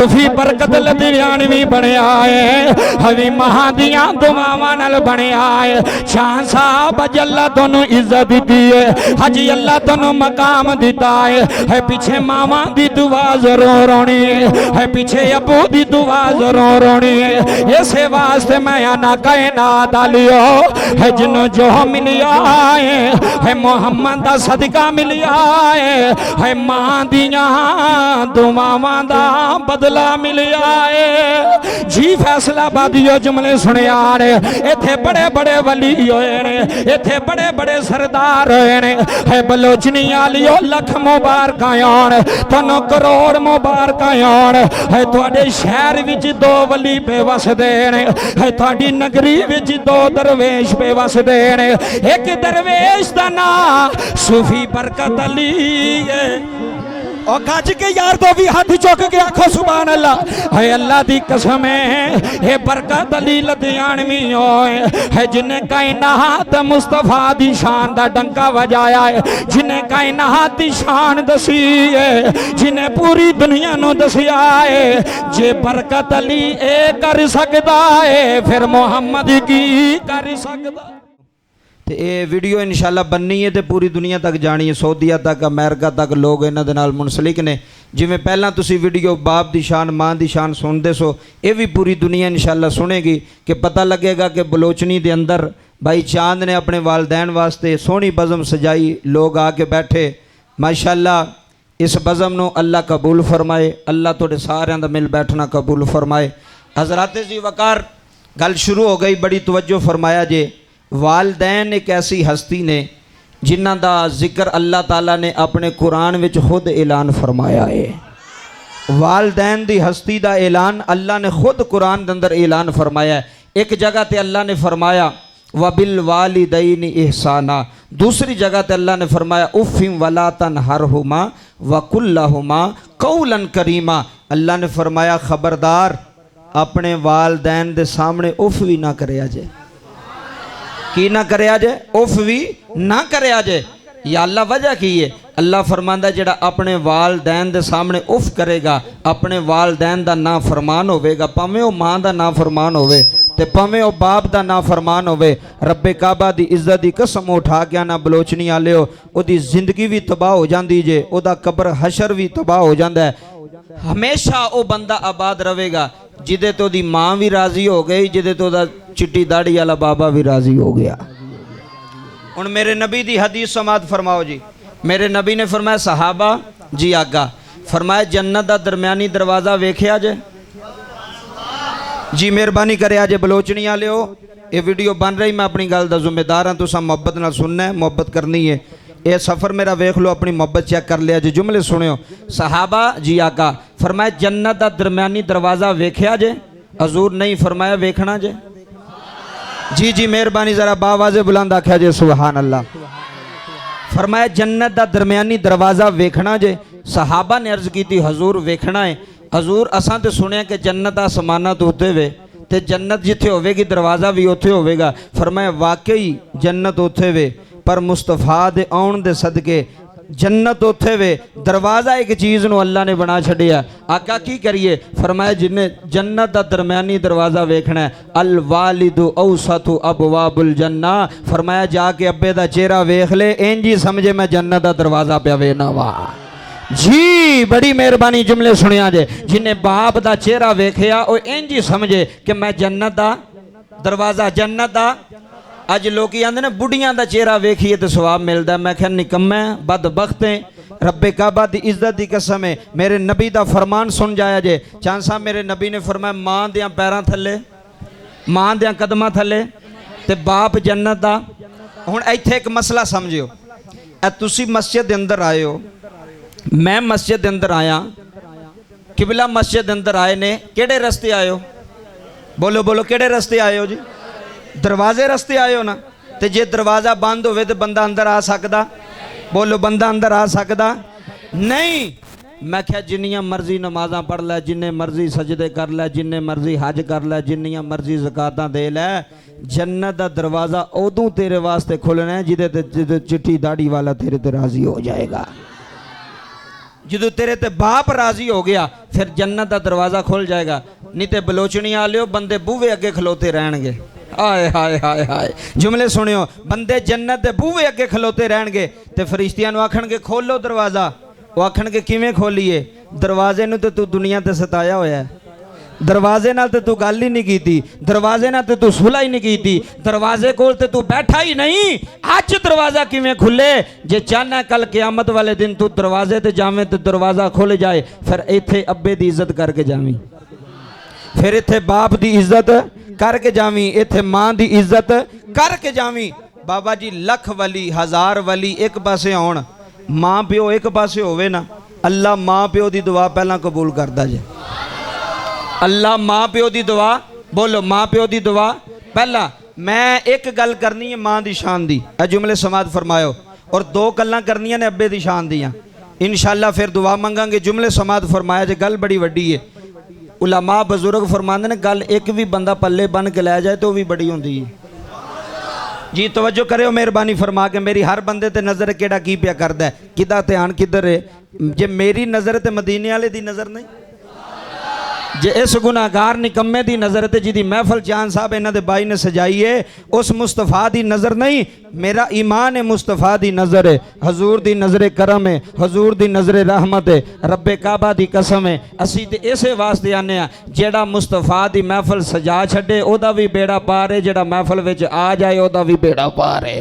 सूफी बरकत लुधियानवी बनया है, हवी महा दियां दुआवां नाल बनया है। शाह साहब अज अल्लाह तैनूं इज्जत दी है, अज अल्लाह तैनूं मकाम दिता है। पीछे मावा दी दुआ जरूर होनी है, पीछे अबू दी दुआ जरूर होनी है। इसे वास्ते मैं आना कायनात आलियो है, जिन्हों जो मिलिया है मोहम्मद दा सदका मिलिया है। मां दियां दुआवां दा बदला मिलिया है। जी फैसलाबादियो जुमले सुनिया ने, इथे बड़े बड़े वली होए ने, इथे बड़े बड़े सरदार होए ने। है बलोचनी आलियो लख मुबारक आन, तनो करोड़ मुबारक आन। है तुहाडे शहर विच दो वली पे वसदे ने, है तुहाडी नगरी विच दो दरवेश पे वसदे ने। एक दरवेश दा नाम सूफी बरकत अली है। और गज के यार दो भी हाथ चुक के आखो सुभान अल्लाह। है अल्लाह दी कसम है बरकत अली लुधियानवी होए है, जिन्हें कायनात मुस्तफा दी शान दा डंका बजाया है, जिन्हें कायनात दी शान दसी है, जिन्हें पूरी दुनिया नू दसिया है। जे बरकत अली ए कर सकदा है, फिर मोहम्मद की कर सकदा। तो ये वीडियो इंशाल्लाह बननी है तो पूरी दुनिया तक जानी है, सऊदीया तक अमेरिका तक लोग इन्हां दे नाल मुनसलिक ने। जिवें पहला तुसी वीडियो बाप दी शान मां दी शान सुनते सो, ये भी पूरी दुनिया इंशाल्लाह सुनेगी कि पता लगेगा कि बलोचनी दे अंदर भाई चांद ने अपने वालदैन वास्ते सोहनी बज़म सजाई, लोग आके बैठे माशाल्लाह। इस बज़म नू अल्लाह कबूल फरमाए, अल्लाह तुहाडे सारियां दा मिल बैठना कबूल फरमाए। हज़रात जी वकार गल शुरू हो गई, बड़ी तवज्जो फरमाया जे। वालदैन एक ऐसी हस्ती ने जिन्हां दा जिक्र अल्लाह ताला ने अपने कुरान विच खुद ऐलान फरमाया है। वालदैन दी हस्ती दा ऐलान अल्लाह ने खुद कुरान दे अंदर ऐलान फरमाया है। एक जगह ते अल्लाह ने फरमाया वबिल वालिदैनि इहसाना, दूसरी जगह ते अल्लाह ने फरमाया उफ़िम वला तनहरहुमा वकुल लहुमा कौलन करीमा। अल्लाह ने फरमाया खबरदार अपने वालदैन दे सामने उफ़ भी ना करे जे। की ना करे जे? उफ भी ना करे जे। या अल्लाह वजह की है? अल्लाह फरमांदा जेड़ा अपने वालदैन दे सामने उफ करेगा, अपने वालदैन दा ना फरमान होवेगा, भावें वो मां दा ना फरमान होवे ते भावें वो बाप दा ना फरमान होवे। रब्बे काबा दी इज्जत दी कसम उठा के ना बलोचनी आलियो, ओदी जिंदगी भी तबाह हो जाती जे, ओदा कब्र हशर भी तबाह हो जाता है। हमेशा वो बंदा आबाद रहेगा जिदे तो दी मां भी राजी हो गई, जिदे तो दा चिट्टी दाढ़ी वाला बाबा भी राजी हो गया। हुण मेरे नबी दी हदीस समात फरमाओ जी। मेरे नबी ने फरमाया सहाबा जी आगा, फरमाया जन्नत दा दरम्यानी दरवाज़ा वेख्या जे? जी मेहरबानी करे जे बलोचनी आलियो, ये वीडियो बन रही, मैं अपनी गल दा जिम्मेदार हाँ, तुसां मोहब्बत नाल सुनना है, मोहब्बत करनी है। ये सफ़र मेरा वेख लो, अपनी मोहब्बत चेक कर लिया जी। जुमले सुनियो। सहाबा जी आका, फरमाया जन्नत दा दरम्यानी दरवाज़ा वेख्या जे? हजूर नहीं, फरमाया वेखना जे। जी जी मेहरबानी, ज़रा बावाज़े बुलंद आख्या जे सुभान अल्लाह। फरमाया जन्नत दा दरम्यानी दरवाज़ा वेखना जे। सहाबा ने अर्ज़ की थी हजूर वेखना है। हजूर असां तो सुनिया कि जन्नत आसमाना तो उत्ते वे, ते जन्नत जिथे होवेगी दरवाज़ा भी उत्थे होवेगा। फरमाया वाकई जन्नत उत्थे वे, पर मुस्तफा दे आउण दे सदके जन्नत उत्थे वे, दरवाज़ा एक चीज़ नू अल्लाह ने बना छड़िया। आका की करिए? फरमाया जिन्हें जन्नत दा दरम्यानी दरवाज़ा वेखना है, अल वालिदु औसतु अबवाबुल जन्ना। फरमाया जाके अब्बे दा चेहरा वेख ले, इंज ही समझे मैं जन्नत दा दरवाज़ा पे वेना वा। जी बड़ी मेहरबानी, जुमले सुनिया जे। जिन्हें बाप दा चेहरा वेखिया वो इंज ही समझे कि मैं जन्नत दा दरवाज़ा, जन्नत दा। अज लोग आते ने बुढ़िया का चेहरा वेखिए तो स्वाब मिलता। मैं क्या निकम्मे बदबख्त है। रब्बे काबा की इज्जत की कसम है, मेरे नबी का फरमान सुन जाया जे। चांद साहब मेरे नबी ने फरमाया मां दियां पैरां थले, मां दियां कदमां थले ते बाप जन्नत दा। हुण इत्थे एक मसला समझियो, तुसी मस्जिद के अंदर आए हो, मैं मस्जिद के अंदर आया, किबला मस्जिद के अंदर आए ने, केड़े रस्ते आए हो? बोलो बोलो, केड़े रस्ते आए हो जी? दरवाजे रस्ते आए हो ना। तो जे दरवाज़ा बंद होवे तो बंदा अंदर आ सकदा? बोलो बंदा अंदर आ सकदा नहीं। मैं क्या जिन्नियां मर्जी नमाज़ां पढ़ लै, जिन्ने मर्जी सजदे कर लै, जिन्ने मर्जी हज कर लै, जिन्नियां मर्जी ज़कातां दे लै, जन्नत दा दरवाज़ा उदों तेरे वास्ते खुलना है जिदे चिट्टी दाढ़ी वाला तेरे ते राजी हो जाएगा। ਜਦੋਂ ਤੇਰੇ ਤੇ ਬਾਪ ਰਾਜ਼ੀ ਹੋ ਗਿਆ ਫਿਰ ਜੰਨਤ ਦਾ ਦਰਵਾਜ਼ਾ ਖੁੱਲ ਜਾਏਗਾ। ਨਹੀਂ ਤੇ ਬਲੋਚਣੀਆਂ ਵਾਲਿਓ ਬੰਦੇ ਬੂਹੇ ਅੱਗੇ ਖਲੋਤੇ ਰਹਿਣਗੇ। ਆਏ ਹਾਏ ਹਾਏ ਹਾਏ, जुमले सुनियो, बंदे जन्नत दे बूहे अगे खलोते रहणगे ते फरिश्तियां नूं आखणगे खोलो दरवाज़ा। वो आखणगे किवें खोलीए? दरवाजे नूं ते तू दुनिया ते सताया होया है, दरवाजे नाल ते तू गल ही नहीं कीती, दरवाजे नाल ते तू सुलह ही नहीं कीती, दरवाजे कोल ते तू बैठा ही नहीं। अज दरवाज़ा किवें खुले? जे चाहना कल क़यामत वाले दिन तू दरवाजे ते जावें ते दरवाज़ा खुल जाए, फिर इत्थे अब्बे दी इज्जत करके जावीं, फिर इत्थे बाप दी इज्जत करके जावी, इत्थे मां दी इज्जत करके जावी। बाबा जी लख वली हज़ार वली एक पासे आउण, मां प्यो एक पासे होवे ना, अल्लाह मां प्यो दी दुआ पहला कबूल करदा जे। अल्लाह मां प्यो दी दुआ, बोलो मां प्यो दी दुआ पहला। मैं एक गल करनी है मां दी शान दी, ए जुमले समात फरमायो, और दो गल्लां करनियां ने अब्बे दी शान दियां। इंशाअल्लाह फिर दुआ मंगांगे। जुमले समात फरमाया जे गल बड़ी वड्डी है। उलमा बजुर्ग फरमाते ने गल एक भी बंदा पल्ले बन के लै जाए तो भी बड़ी होंदी है। जी तवज्जो करो मेहरबानी फरमा के, मेरी हर बंदे ते नज़र केड़ा की पिया करदा है, किदा ध्यान किधर है? जे मेरी नज़र ते मदीने वाले दी नज़र नहीं, जे इस गुनाहगार निकम्मे दी नज़र ते जिदी महफल चांद साहब इन्हां दे बाई ने सजाई है उस मुस्तफा दी नज़र नहीं। मेरा ईमान है मुस्तफा दी नज़र है, हजूर दी नज़र करम है, हजूर दी नज़र रहमत है, रब्बे काबा दी कसम है। असी ते इसे वास्ते आने आ जेड़ा मुस्तफा दी महफल सजा छड्डे ओदा भी बेड़ा पार है, जेड़ा महफल विच आ जाए ओदा भी बेड़ा पार है,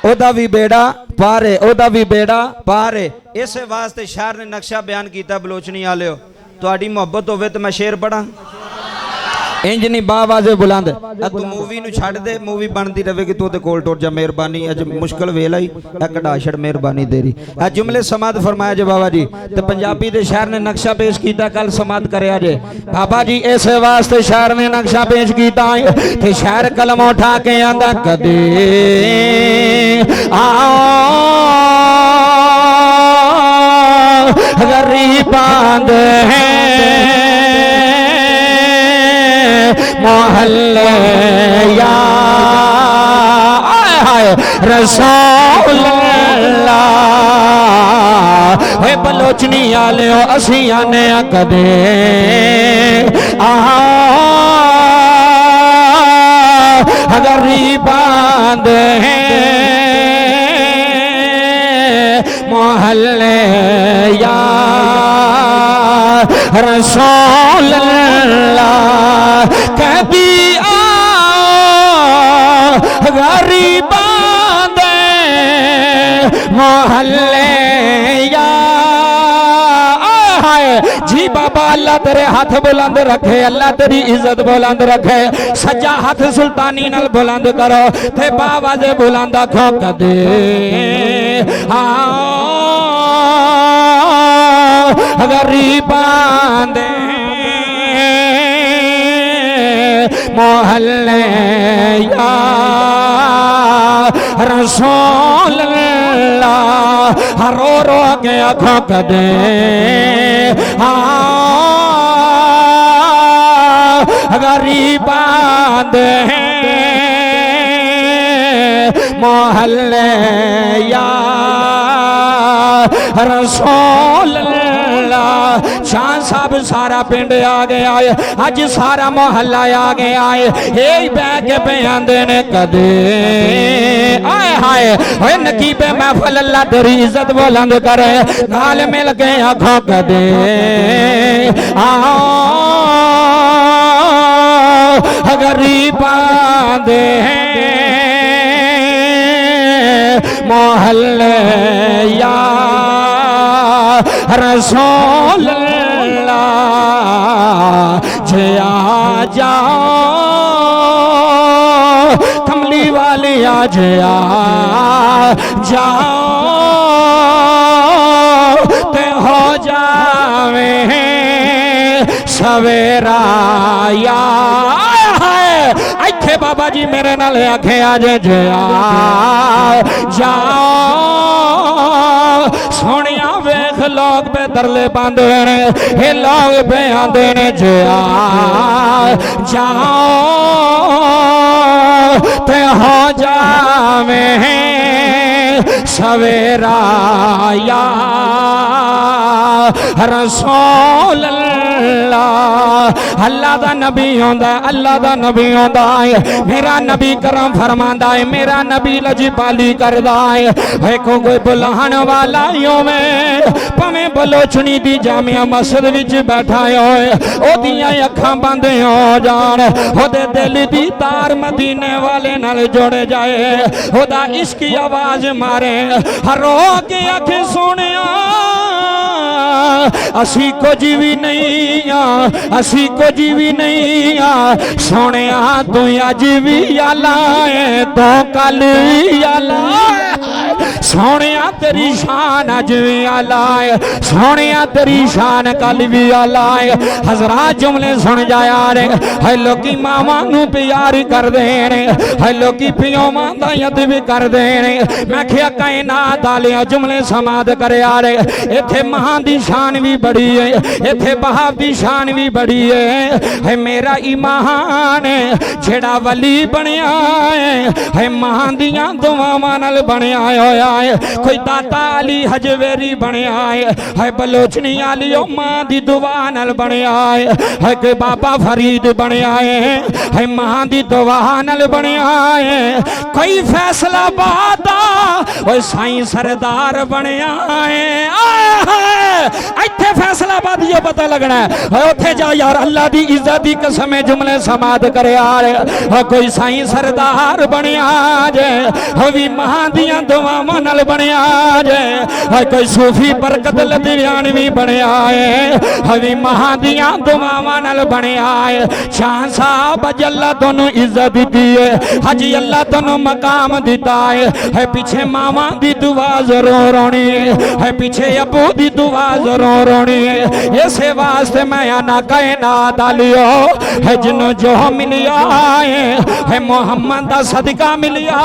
ओदा भी बेड़ा पार है, ओदा भी बेड़ा पार है। इसे वास्ते शायर ने नक्शा बयान किया बलोचनी वालियो, तुहाडी मोहब्बत होवे तो मैं शेर पढ़ा इंज नहीं बावाजे बुलंद। तू मूवी नूं छड्ड दे, मूवी बनती रहेगी, तू ते कोल टुर जा। मेहरबानी अज मुश्किल वेला ही कढ़ा छड़, मेहरबानी तेरी। जुमले समात फरमाया जे बाबा जी, ते पंजाबी दे शायर ने नक्शा पेश किया, कल समात करया जे बाबा जी। इस वास्ते शायर ने नक्शा पेश किया ते शायर कलम उठा के आंदा कदे गरीबां दे मोहल्ले या रसूल अल्लाह वे बलोचनी आले असी आने कदे गरीबां दे मोहल्ले या रसूल अल्लाह कभी गरीबां दे मोहल्ले या। जी बाबा अल्लाह तेरे हाथ बुलंद रखे, अल्लाह तेरी इज्जत बुलंद रखे, सज्जा हाथ सुल्तानी नाल बुलंद करो ते बाबा दे बुलंद आखो कदे गरीबां दे मोहल्ले या रसूल अल्लाह रो रो के आखो कदे गरीबां दे मोहल्ले या रसूल अल्लाह। शाह साहब सारा पिंड आ गया है, अज सारा मोहल्ला आ गया है, यही बह के पे आंदे ने कदे आए हाय ओए नकीबे महफल अल्लाह तेरी इज्जत बुलंद करे, नाल मिल के आखो कदे गरीबां दे मोहल्ले या रसूल अल्लाह जे आ जाओ कमली वाली आज आ जाओ ते हो जावे सवेरा या। इत्थे बाबा जी मेरे नाल आखे आज जाओ सोनिया वेख लोग पे तरले पांदे ने, ये लोग पे आंदे ने जाओ ते हो जावे सवेरा या। रसूल अल्लाह। अल्लाह दा नबी होंदा, अल्लाह दा नबी होंदा है। मेरा नबी करम फरमांदा है, मेरा नबी लजपाली करदा है। कोई बुलाण वाला होवे भावें बलोचनी दी जामिया मस्जिद विच बैठा होए, ओदियां अखां बंद हो जान, ओदे दिल दी तार मदीने वाले नाल जुड़ जाए, ओदा इश्क की आवाज मारे रो के अख सोनिया असी कुछ भी नहीं आ, असी कुछ भी नहीं आ सोने तू अज भी आला है तो कल भी आला है। सोने तेरी शान अज भी आला है, सोने तेरी शान कल भी आला है। हजरात जुमले सुन जाया रे, है लोकी मामा नू प्यार कर दे रे, है लोकी पियो मां यद भी कर दे रे। मैं क्या कायनात वाले जुमले समाद करे आ रे। इथे मां दी शान भी बड़ी है, इथे बहाव दी शान भी बड़ी है मेरा ईमान जेड़ा वली बनया है मां दियां दुआवां नाल बनया होया है। कोई दाता अली हजवेरी बनया है बलोचनी वाली मां दी दुआ नाल बनया है। कोई बाबा फरीद बनया है मां दी दुआ नाल बनया है। कोई फैसलाबाद ओए साईं सरदार बनया है। इत्थे फैसलाबाद ये पता लगना है, उथे जा यार अल्लाह दी इज्जत दी कसम जुमले समाद करे यार। कोई साईं सरदार बनया जे, भी मां दियां दुआवां नाल बनया जे। कोई सूफी बरकत लधियानवी बनया है, भी मां दियां दुआवां नाल बनया है। शाह साहब अज अल्लाह तोनू इज्जत दी है, अज अल्लाह तोनू मकाम दिता है। पीछे मावां दी दुआ जरूर होनी है, पीछे अबू दी दुआ जरूर होनी है। इसे वास्ते मैं आना कायनात आलियो है जिन्हों जो मिलिया है मोहम्मद दा सदका मिलिया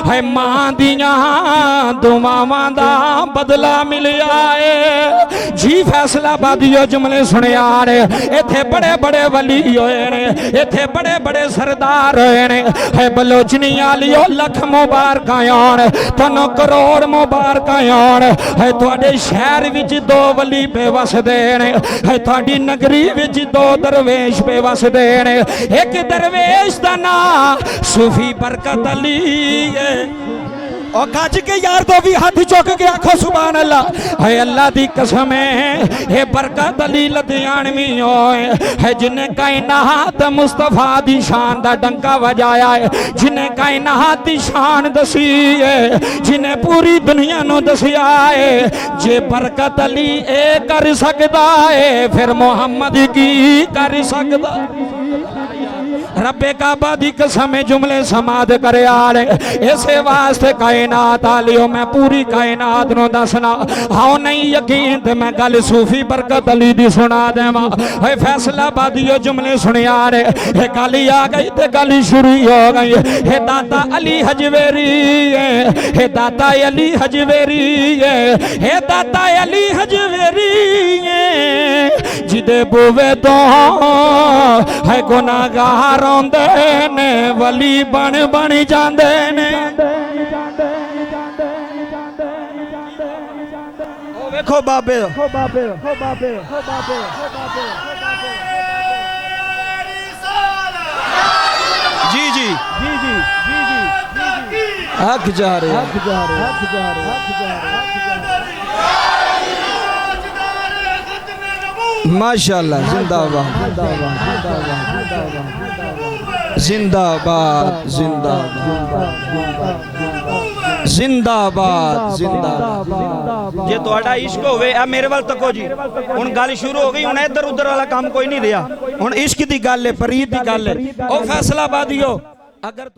है मां दियां दुआवां दा बदला मिलिया है। जी फैसलाबादियो जुमले सुने आ रहे, इथे बड़े बड़े वली होए ने, इथे बड़े बड़े सरदार होए ने। है बलोचनी आलियो लख मुबारक आन, तनो करोड़ मुबारक आन। है तुहाडे शहर विच दो वली बेवस देने, है तुहाडी नगरी विच दो दरवेश बेवस देने। एक दरवेश दा नाम सूफी बरकत अली है। और गज के यार तो भी हाथ चुक के आखो सुभान अल्लाह। है अल्लाह दी कसम है बरकत अली लधियानवी होए है जिन्हें कायनात मुस्तफा दी शान दा डंका बजाया है, जिन्हें कायनात दी शान दसी है, जिन्हें पूरी दुनिया नु दसिया है। जे बरकत अली ए कर सकदा है फिर मोहम्मद की कर सकदा। रब्बे काबा दी कसम जुमले समाद करे आ रहे। इसे वास्ते कायनात आलियो मैं पूरी कायनात नु दसना, हाँ नहीं यकीन ते मैं गल सूफी बरकत अली दी सुना देवा। है फैसलाबादियो जुमले सुने आ रहे, गल आ गई ते गल शुरू हो गई। हे दाता अली हजवेरी हे दाता अली हजवेरी हे दाता अली हजवेरी जिदे बुवे तो है गुनाहगार आंदे ने वली बन बन जांदे ने। ओ वेखो बाबे जी जी जी जी हक जा रहे माशाल्लाह। जिंदाबाद जिंदाबाद जिंदाबाद जिंदाबाद जिंदाबाद। जे तुहाडा इश्क होवे आ मेरे वाल तको जी, हुण गल शुरू हो गई। हुण इधर उधर वाला काम कोई नहीं रहा, हुण इश्क दी गल है, फरीद दी गल है। ओ फैसलाबादियो अगर